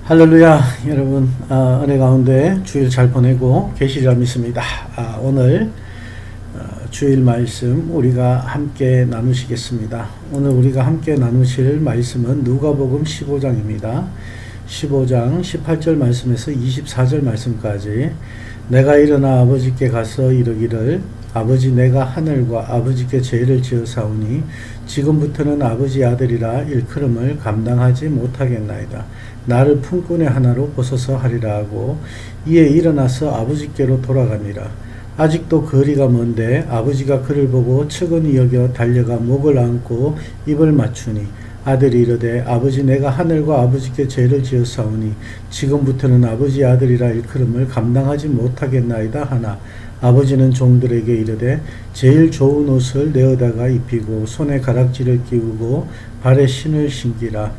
할렐루야. 여러분, 은혜 가운데 주일 잘 보내고 계시리라 믿습니다. 오늘 주일 말씀 우리가 함께 나누시겠습니다. 오늘 우리가 함께 나누실 말씀은 누가복음 15장입니다. 15장 18절 말씀에서 24절 말씀까지 내가 일어나 아버지께 가서 이르기를 아버지, 내가 하늘과 아버지께 죄를 지어사오니 지금부터는 아버지 아들이라 일컬음을 감당하지 못하겠나이다. 나를 품꾼의 하나로 보소서 하리라 하고 이에 일어나서 아버지께로 돌아가니라. 아직도 거리가 먼데 아버지가 그를 보고 측은히 여겨 달려가 목을 안고 입을 맞추니 아들이 이르되 아버지, 내가 하늘과 아버지께 죄를 지어사오니 지금부터는 아버지 아들이라 일컬음을 감당하지 못하겠나이다 하나 아버지는 종들에게 이르되 제일 좋은 옷을 내어다가 입히고 손에 가락지를 끼우고 발에 신을 신기라.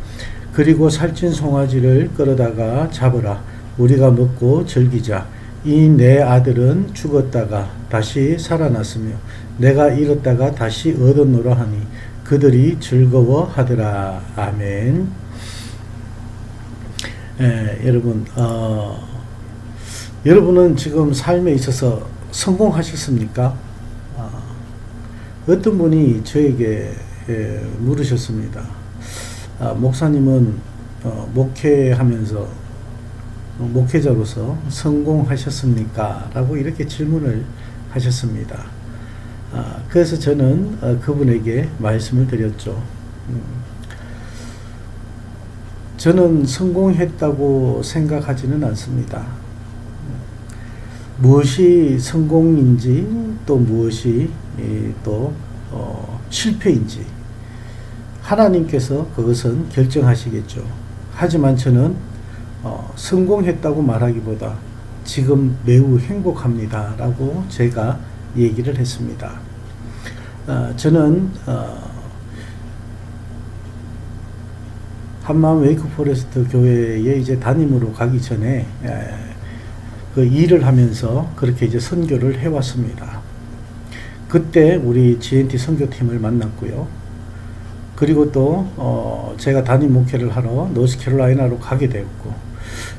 그리고 살찐 송아지를 끌어다가 잡으라. 우리가 먹고 즐기자. 이 내 아들은 죽었다가 다시 살아났으며 내가 잃었다가 다시 얻었노라 하니 그들이 즐거워하더라. 아멘. 여러분, 여러분은 지금 삶에 있어서 성공하셨습니까? 어떤 분이 저에게 물으셨습니다. 목사님은 목회하면서 목회자로서 성공하셨습니까? 라고 이렇게 질문을 하셨습니다. 그래서 저는 그분에게 말씀을 드렸죠. 저는 성공했다고 생각하지는 않습니다. 무엇이 성공인지 또 무엇이 또 실패인지 하나님께서 그것은 결정하시겠죠. 하지만 저는 성공했다고 말하기보다 지금 매우 행복합니다 라고 제가 얘기를 했습니다. 저는 한마음 웨이크포레스트 교회에 이제 담임으로 가기 전에 그 일을 하면서 그렇게 이제 선교를 해왔습니다. 그때 우리 GNT 선교팀을 만났고요. 그리고 또 제가 담임 목회를 하러 노스캐롤라이나로 가게 되었고,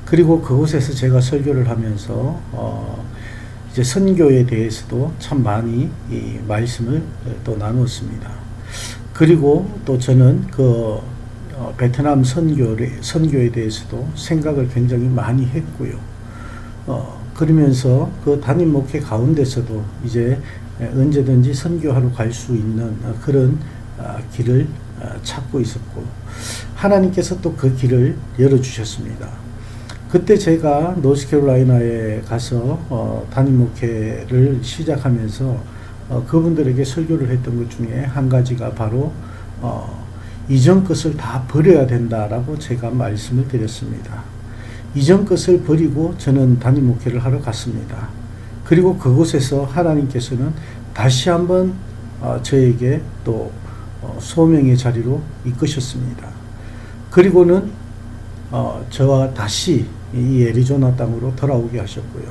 그리고 그곳에서 제가 설교를 하면서 이제 선교에 대해서도 참 많이 이 말씀을 또 나누었습니다. 그리고 또 저는 그 베트남 선교에 대해서도 생각을 굉장히 많이 했고요. 그러면서 그 담임 목회 가운데서도 이제 언제든지 선교하러 갈 수 있는 그런 길을 찾고 있었고, 하나님께서 또 그 길을 열어주셨습니다. 그때 제가 노스캐롤라이나에 가서 담임 목회를 시작하면서 그분들에게 설교를 했던 것 중에 한 가지가 바로 이전 것을 다 버려야 된다라고 제가 말씀을 드렸습니다. 이전 것을 버리고 저는 담임 목회를 하러 갔습니다. 그리고 그곳에서 하나님께서는 다시 한번 저에게 또 소명의 자리로 이끄셨습니다. 그리고는 저와 다시 이 애리조나 땅으로 돌아오게 하셨고요.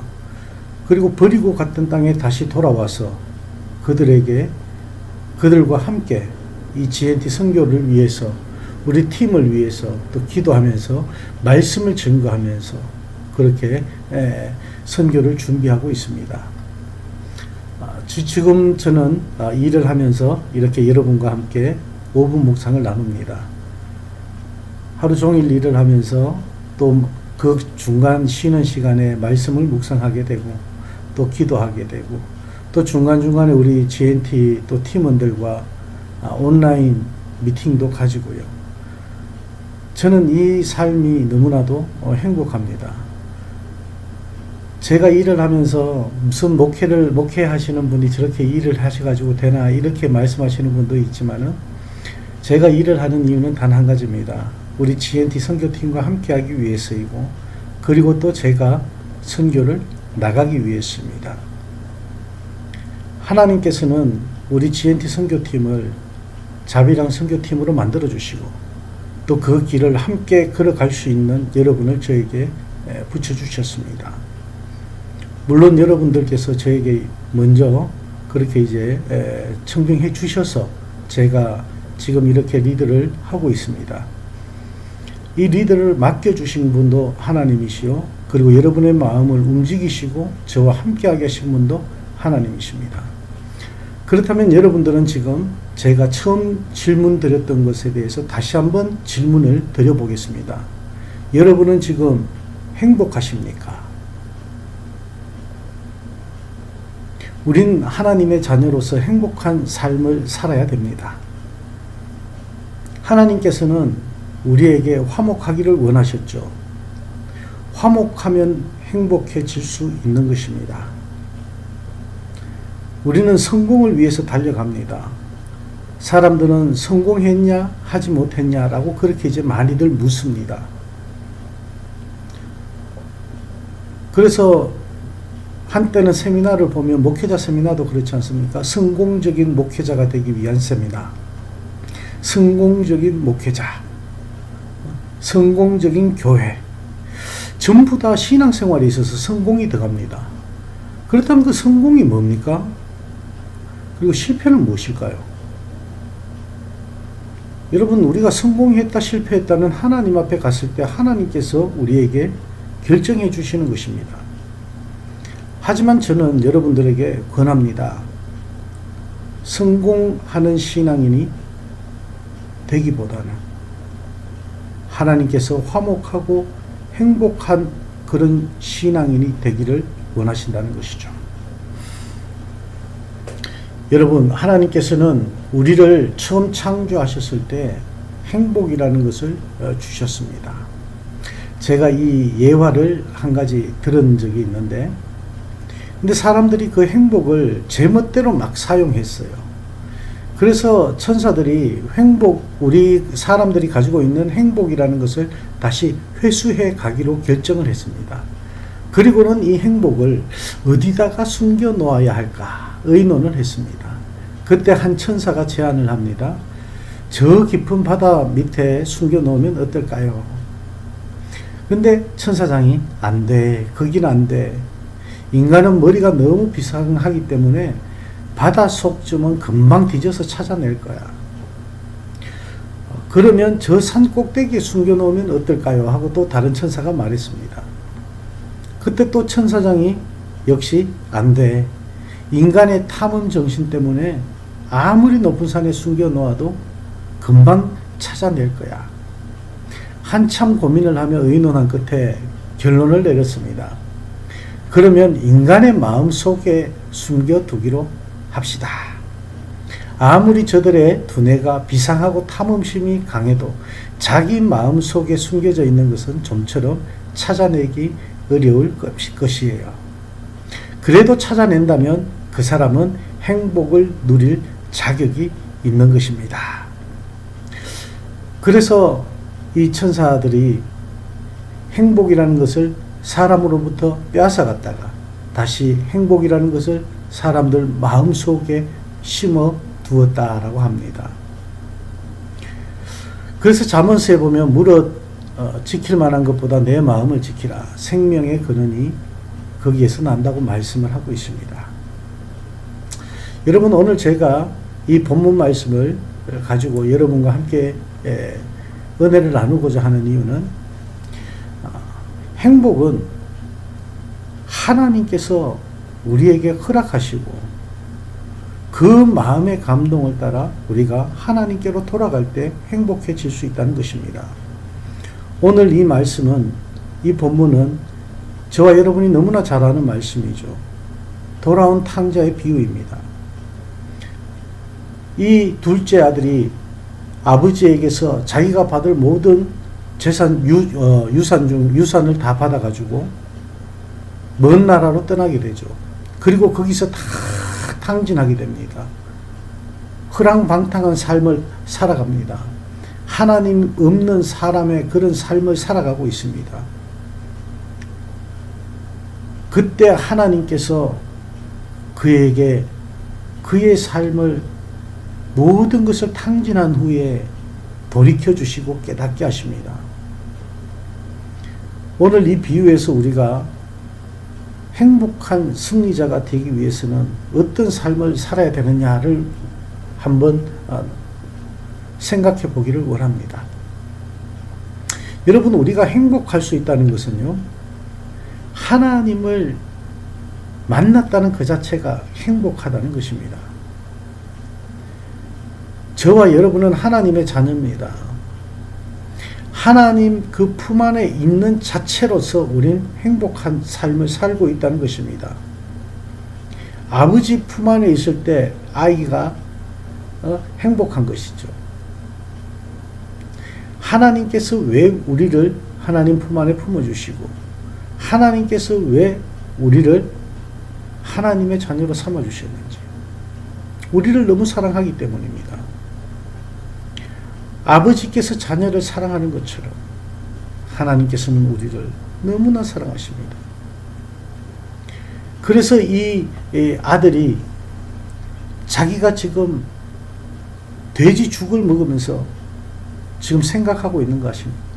그리고 버리고 갔던 땅에 다시 돌아와서 그들과 함께 이 GNT 선교를 위해서, 우리 팀을 위해서 또 기도하면서 말씀을 증거하면서 그렇게 선교를 준비하고 있습니다. 지금 저는 일을 하면서 이렇게 여러분과 함께 5분 묵상을 나눕니다. 하루 종일 일을 하면서 또 그 중간 쉬는 시간에 말씀을 묵상하게 되고 또 기도하게 되고 또 중간중간에 우리 GNT 또 팀원들과 온라인 미팅도 가지고요. 저는 이 삶이 너무나도 행복합니다. 제가 일을 하면서 무슨 목회하시는 분이 저렇게 일을 하셔가지고 되나 이렇게 말씀하시는 분도 있지만은 제가 일을 하는 이유는 단 한 가지입니다. 우리 GNT 선교팀과 함께하기 위해서이고, 그리고 또 제가 선교를 나가기 위해서입니다. 하나님께서는 우리 GNT 선교팀을 자비랑 선교팀으로 만들어 주시고 또 그 길을 함께 걸어갈 수 있는 여러분을 저에게 붙여주셨습니다. 물론 여러분들께서 저에게 먼저 그렇게 이제 청빙해 주셔서 제가 지금 이렇게 리드를 하고 있습니다. 이 리더를 맡겨주신 분도 하나님이시요, 그리고 여러분의 마음을 움직이시고 저와 함께하게 하신 분도 하나님이십니다. 그렇다면 여러분들은 지금 제가 처음 질문 드렸던 것에 대해서 다시 한번 질문을 드려보겠습니다. 여러분은 지금 행복하십니까? 우린 하나님의 자녀로서 행복한 삶을 살아야 됩니다. 하나님께서는 우리에게 화목하기를 원하셨죠. 화목하면 행복해질 수 있는 것입니다. 우리는 성공을 위해서 달려갑니다. 사람들은 성공했냐 하지 못했냐라고 그렇게 이제 많이들 묻습니다. 그래서 한때는 세미나를 보면, 목회자 세미나도 그렇지 않습니까? 성공적인 목회자가 되기 위한 세미나, 성공적인 목회자, 성공적인 교회, 전부 다 신앙생활에 있어서 성공이 들어갑니다. 그렇다면 그 성공이 뭡니까? 그리고 실패는 무엇일까요? 여러분, 우리가 성공했다 실패했다는 하나님 앞에 갔을 때 하나님께서 우리에게 결정해 주시는 것입니다. 하지만 저는 여러분들에게 권합니다. 성공하는 신앙인이 되기보다는 하나님께서 화목하고 행복한 그런 신앙인이 되기를 원하신다는 것이죠. 여러분, 하나님께서는 우리를 처음 창조하셨을 때 행복이라는 것을 주셨습니다. 제가 이 예화를 한 가지 들은 적이 있는데, 근데 사람들이 그 행복을 제멋대로 막 사용했어요. 그래서 천사들이 우리 사람들이 가지고 있는 행복이라는 것을 다시 회수해 가기로 결정을 했습니다. 그리고는 이 행복을 어디다가 숨겨 놓아야 할까 의논을 했습니다. 그때 한 천사가 제안을 합니다. 저 깊은 바다 밑에 숨겨 놓으면 어떨까요? 근데 천사장이 안 돼, 거긴 안 돼. 인간은 머리가 너무 비상하기 때문에 바닷속쯤은 금방 뒤져서 찾아낼 거야. 그러면 저 산 꼭대기에 숨겨놓으면 어떨까요? 하고 또 다른 천사가 말했습니다. 그때 또 천사장이 역시 안 돼. 인간의 탐험 정신 때문에 아무리 높은 산에 숨겨놓아도 금방 찾아낼 거야. 한참 고민을 하며 의논한 끝에 결론을 내렸습니다. 그러면 인간의 마음 속에 숨겨두기로 합시다. 아무리 저들의 두뇌가 비상하고 탐험심이 강해도 자기 마음 속에 숨겨져 있는 것은 좀처럼 찾아내기 어려울 것이에요. 그래도 찾아낸다면 그 사람은 행복을 누릴 자격이 있는 것입니다. 그래서 이 천사들이 행복이라는 것을 사람으로부터 빼앗아갔다가 다시 행복이라는 것을 사람들 마음속에 심어 두었다라고 합니다. 그래서 잠언서에 보면 무릇 지킬 만한 것보다 내 마음을 지키라. 생명의 근원이 거기에서 난다고 말씀을 하고 있습니다. 여러분, 오늘 제가 이 본문 말씀을 가지고 여러분과 함께 은혜를 나누고자 하는 이유는 행복은 하나님께서 우리에게 허락하시고 그 마음의 감동을 따라 우리가 하나님께로 돌아갈 때 행복해질 수 있다는 것입니다. 오늘 이 말씀은, 이 본문은 저와 여러분이 너무나 잘 아는 말씀이죠. 돌아온 탕자의 비유입니다. 이 둘째 아들이 아버지에게서 자기가 받을 모든 재산, 유산을 다 받아가지고 먼 나라로 떠나게 되죠. 그리고 거기서 다 탕진하게 됩니다. 허랑방탕한 삶을 살아갑니다. 하나님 없는 사람의 그런 삶을 살아가고 있습니다. 그때 하나님께서 그에게 그의 삶을 모든 것을 탕진한 후에 돌이켜주시고 깨닫게 하십니다. 오늘 이 비유에서 우리가 행복한 승리자가 되기 위해서는 어떤 삶을 살아야 되느냐를 한번 생각해 보기를 원합니다. 여러분, 우리가 행복할 수 있다는 것은요, 하나님을 만났다는 그 자체가 행복하다는 것입니다. 저와 여러분은 하나님의 자녀입니다. 하나님 그 품 안에 있는 자체로서 우린 행복한 삶을 살고 있다는 것입니다. 아버지 품 안에 있을 때 아이가 행복한 것이죠. 하나님께서 왜 우리를 하나님 품 안에 품어주시고, 하나님께서 왜 우리를 하나님의 자녀로 삼아주셨는지, 우리를 너무 사랑하기 때문입니다. 아버지께서 자녀를 사랑하는 것처럼 하나님께서는 우리를 너무나 사랑하십니다. 그래서 이 아들이 자기가 지금 돼지 죽을 먹으면서 지금 생각하고 있는 것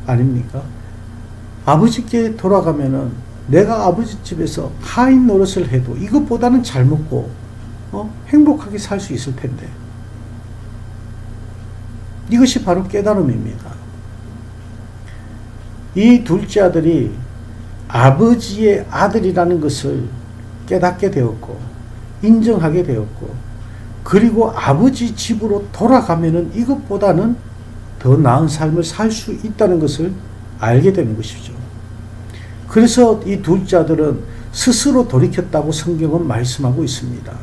아닙니까? 아버지께 돌아가면은 내가 아버지 집에서 하인 노릇을 해도 이것보다는 잘 먹고 행복하게 살 수 있을 텐데, 이것이 바로 깨달음입니다. 이 둘째 아들이 아버지의 아들이라는 것을 깨닫게 되었고, 인정하게 되었고, 그리고 아버지 집으로 돌아가면은 이것보다는 더 나은 삶을 살 수 있다는 것을 알게 되는 것이죠. 그래서 이 둘째 아들은 스스로 돌이켰다고 성경은 말씀하고 있습니다.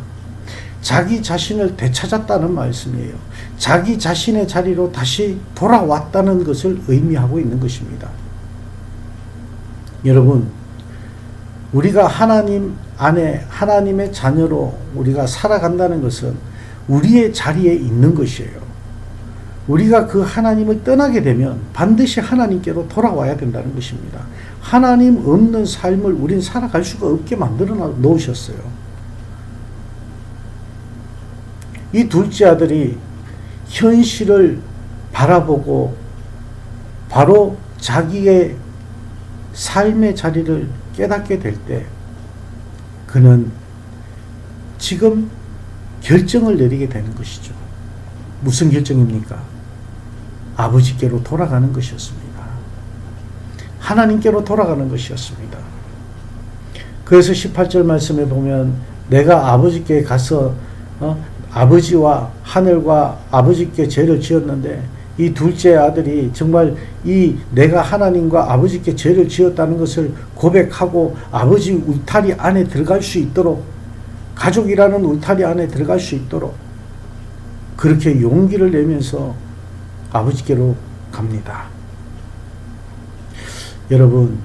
자기 자신을 되찾았다는 말씀이에요. 자기 자신의 자리로 다시 돌아왔다는 것을 의미하고 있는 것입니다. 여러분, 우리가 하나님 안에 하나님의 자녀로 우리가 살아간다는 것은 우리의 자리에 있는 것이에요. 우리가 그 하나님을 떠나게 되면 반드시 하나님께로 돌아와야 된다는 것입니다. 하나님 없는 삶을 우린 살아갈 수가 없게 만들어 놓으셨어요. 이 둘째 아들이 현실을 바라보고 바로 자기의 삶의 자리를 깨닫게 될 때 그는 지금 결정을 내리게 되는 것이죠. 무슨 결정입니까? 아버지께로 돌아가는 것이었습니다. 하나님께로 돌아가는 것이었습니다. 그래서 18절 말씀에 보면 내가 아버지께 가서 아버지와 하늘과 아버지께 죄를 지었는데, 이 둘째 아들이 정말 이 내가 하나님과 아버지께 죄를 지었다는 것을 고백하고 아버지 울타리 안에 들어갈 수 있도록, 가족이라는 울타리 안에 들어갈 수 있도록 그렇게 용기를 내면서 아버지께로 갑니다. 여러분,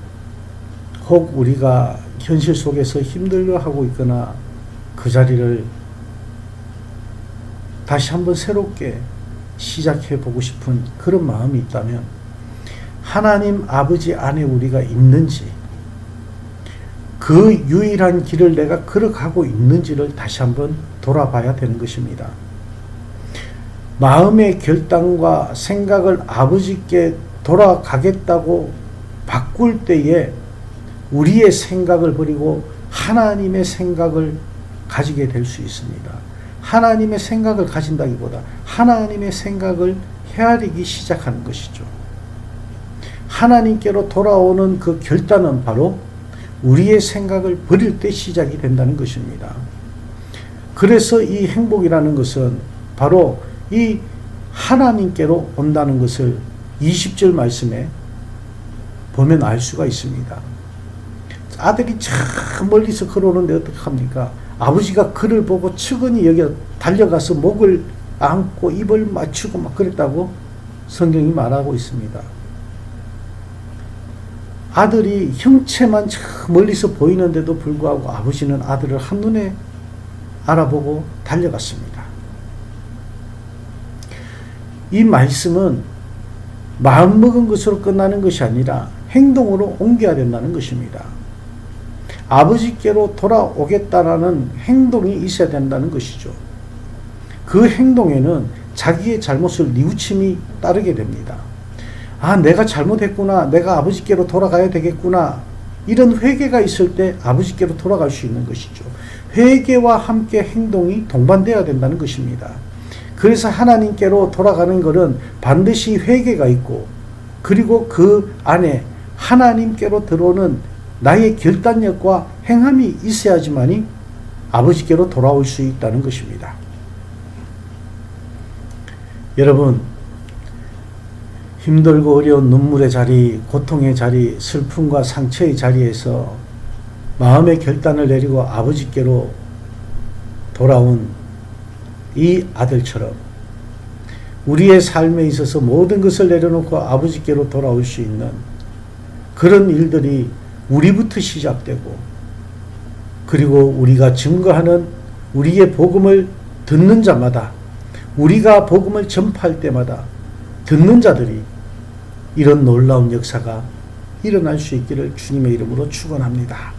혹 우리가 현실 속에서 힘들어하고 있거나 그 자리를 다시 한번 새롭게 시작해 보고 싶은 그런 마음이 있다면 하나님 아버지 안에 우리가 있는지, 그 유일한 길을 내가 걸어가고 있는지를 다시 한번 돌아봐야 되는 것입니다. 마음의 결단과 생각을 아버지께 돌아가겠다고 바꿀 때에 우리의 생각을 버리고 하나님의 생각을 가지게 될 수 있습니다. 하나님의 생각을 가진다기보다 하나님의 생각을 헤아리기 시작하는 것이죠. 하나님께로 돌아오는 그 결단은 바로 우리의 생각을 버릴 때 시작이 된다는 것입니다. 그래서 이 행복이라는 것은 바로 이 하나님께로 온다는 것을 20절 말씀에 보면 알 수가 있습니다. 아들이 참 멀리서 걸어오는데 어떡합니까? 아버지가 그를 보고 측은히 여기 달려가서 목을 안고 입을 맞추고 막 그랬다고 성경이 말하고 있습니다. 아들이 형체만 참 멀리서 보이는데도 불구하고 아버지는 아들을 한눈에 알아보고 달려갔습니다. 이 말씀은 마음먹은 것으로 끝나는 것이 아니라 행동으로 옮겨야 된다는 것입니다. 아버지께로 돌아오겠다라는 행동이 있어야 된다는 것이죠. 그 행동에는 자기의 잘못을 뉘우침이 따르게 됩니다. 아, 내가 잘못했구나. 내가 아버지께로 돌아가야 되겠구나. 이런 회개가 있을 때 아버지께로 돌아갈 수 있는 것이죠. 회개와 함께 행동이 동반되어야 된다는 것입니다. 그래서 하나님께로 돌아가는 것은 반드시 회개가 있고 그리고 그 안에 하나님께로 들어오는 나의 결단력과 행함이 있어야지만이 아버지께로 돌아올 수 있다는 것입니다. 여러분, 힘들고 어려운 눈물의 자리, 고통의 자리, 슬픔과 상처의 자리에서 마음의 결단을 내리고 아버지께로 돌아온 이 아들처럼 우리의 삶에 있어서 모든 것을 내려놓고 아버지께로 돌아올 수 있는 그런 일들이 우리부터 시작되고, 그리고 우리가 증거하는 우리의 복음을 듣는 자마다, 우리가 복음을 전파할 때마다 듣는 자들이 이런 놀라운 역사가 일어날 수 있기를 주님의 이름으로 축원합니다.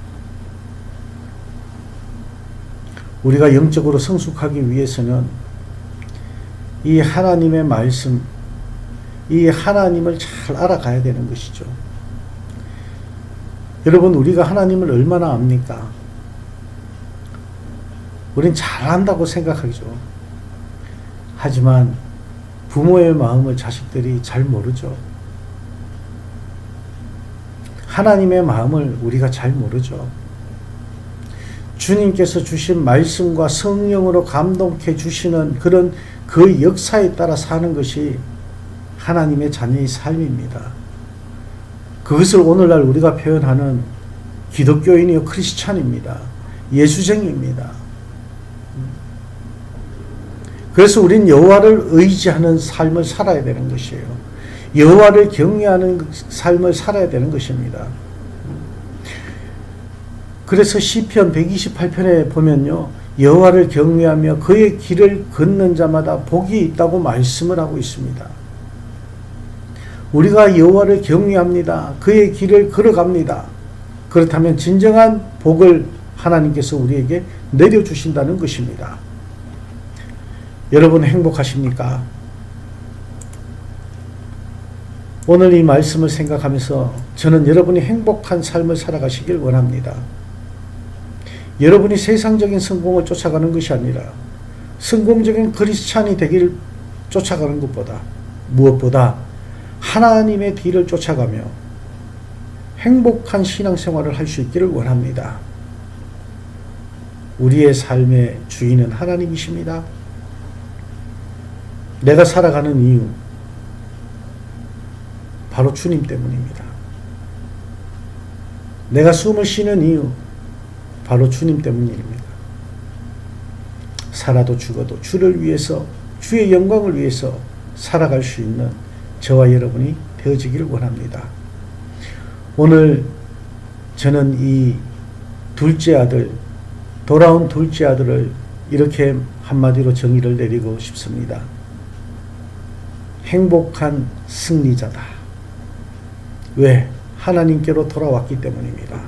우리가 영적으로 성숙하기 위해서는 이 하나님의 말씀, 이 하나님을 잘 알아가야 되는 것이죠. 여러분, 우리가 하나님을 얼마나 압니까? 우린 잘 안다고 생각하죠. 하지만 부모의 마음을 자식들이 잘 모르죠. 하나님의 마음을 우리가 잘 모르죠. 주님께서 주신 말씀과 성령으로 감동해 주시는 그런 그 역사에 따라 사는 것이 하나님의 자녀의 삶입니다. 그것을 오늘날 우리가 표현하는 기독교인이요 크리스찬입니다. 예수쟁이입니다. 그래서 우린 여호와를 의지하는 삶을 살아야 되는 것이에요. 여호와를 경외하는 삶을 살아야 되는 것입니다. 그래서 시편 128편에 보면요, 여호와를 경외하며 그의 길을 걷는 자마다 복이 있다고 말씀을 하고 있습니다. 우리가 여호와를 경외합니다. 그의 길을 걸어갑니다. 그렇다면 진정한 복을 하나님께서 우리에게 내려주신다는 것입니다. 여러분 행복하십니까? 오늘 이 말씀을 생각하면서 저는 여러분이 행복한 삶을 살아가시길 원합니다. 여러분이 세상적인 성공을 쫓아가는 것이 아니라 성공적인 크리스찬이 되길 쫓아가는 것보다, 무엇보다 하나님의 뒤를 쫓아가며 행복한 신앙생활을 할 수 있기를 원합니다. 우리의 삶의 주인은 하나님이십니다. 내가 살아가는 이유, 바로 주님 때문입니다. 내가 숨을 쉬는 이유, 바로 주님 때문입니다. 살아도 죽어도 주를 위해서, 주의 영광을 위해서 살아갈 수 있는 저와 여러분이 되어지기를 원합니다. 오늘 저는 이 둘째 아들, 돌아온 둘째 아들을 이렇게 한마디로 정의를 내리고 싶습니다. 행복한 승리자다. 왜? 하나님께로 돌아왔기 때문입니다.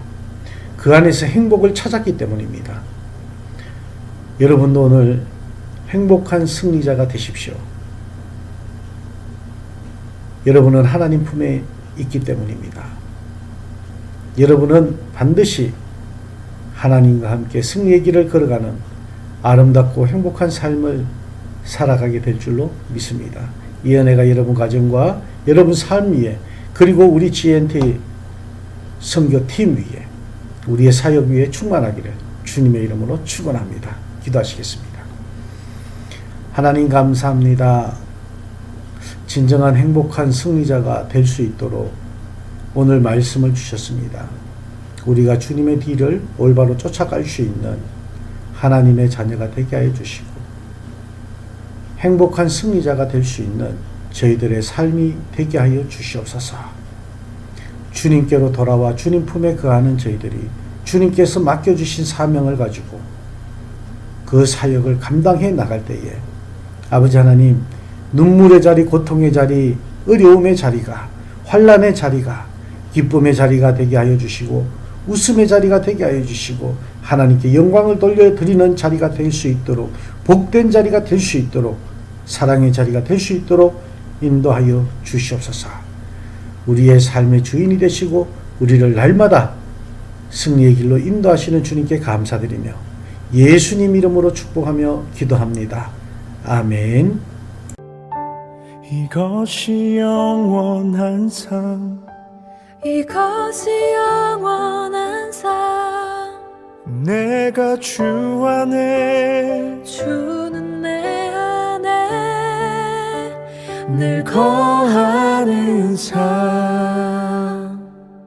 그 안에서 행복을 찾았기 때문입니다. 여러분도 오늘 행복한 승리자가 되십시오. 여러분은 하나님 품에 있기 때문입니다. 여러분은 반드시 하나님과 함께 승리의 길을 걸어가는 아름답고 행복한 삶을 살아가게 될 줄로 믿습니다. 이 은혜가 여러분 가정과 여러분 삶 위에, 그리고 우리 GNT 선교팀 위에, 우리의 사역 위에 충만하기를 주님의 이름으로 축원합니다. 기도하시겠습니다. 하나님 감사합니다. 진정한 행복한 승리자가 될 수 있도록 오늘 말씀을 주셨습니다. 우리가 주님의 뒤를 올바로 쫓아갈 수 있는 하나님의 자녀가 되게 하여 주시고, 행복한 승리자가 될 수 있는 저희들의 삶이 되게 하여 주시옵소서. 주님께로 돌아와 주님 품에 거하는 저희들이 주님께서 맡겨주신 사명을 가지고 그 사역을 감당해 나갈 때에 아버지 하나님, 눈물의 자리, 고통의 자리, 어려움의 자리가, 환난의 자리가 기쁨의 자리가 되게 하여 주시고, 웃음의 자리가 되게 하여 주시고, 하나님께 영광을 돌려드리는 자리가 될 수 있도록, 복된 자리가 될 수 있도록, 사랑의 자리가 될 수 있도록 인도하여 주시옵소서. 우리의 삶의 주인이 되시고 우리를 날마다 승리의 길로 인도하시는 주님께 감사드리며 예수님 이름으로 축복하며 기도합니다. 아멘. 이것이 영원한 삶 이것이 영원한 삶 내가 주 안에 주는 내 안에 늘 거하는 삶